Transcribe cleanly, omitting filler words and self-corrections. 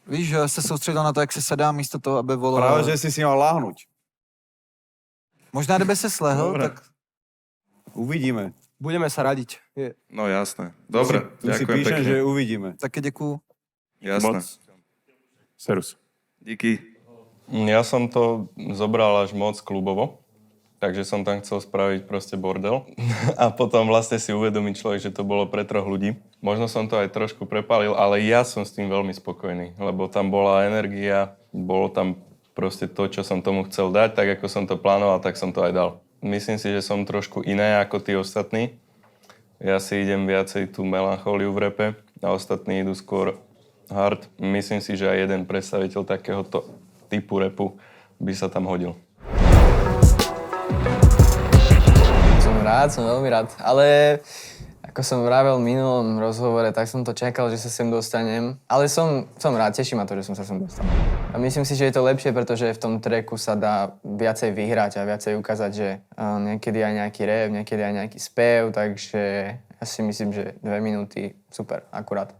Víš, že se soustředil na to, jak se sedá místo toho, aby volal. Práve, že si mal láhnuť. Možná, kdyby se slehl, Dobre. tak Uvidíme. Budeme sa radiť. No jasné. Dobre, Tu si ďakujem píšem, pekne. že uvidíme. taky děkuju. Jasné. Moc. Serus. Díky. Ja som to zobral až moc klubovo, takže som tam chcel spraviť proste bordel. A potom vlastne si uvedomí človek, že to bolo pre 3 ľudí. Možno som to aj trošku prepálil, ale ja som s tým veľmi spokojný, lebo tam bola energia, bolo tam proste to, čo som tomu chcel dať, tak ako som to plánoval, tak som to aj dal. Myslím si, že som trošku iné ako tí ostatní. Ja si idem viacej tú melanchóliu v rape a ostatní idú skôr hard. Myslím si, že aj jeden predstaviteľ takéhoto typu rapu by sa tam hodil. Som veľmi rád, ale ako som vravel v minulom rozhovore, tak som to čakal, že sa sem dostanem. Ale som rád, teší ma to, že som sa sem dostal. A myslím si, že je to lepšie, pretože v tom tracku sa dá viacej vyhrať a viacej ukázať, že niekedy aj nejaký rap, niekedy aj nejaký spev, takže ja si myslím, že 2 minúty super, akurát.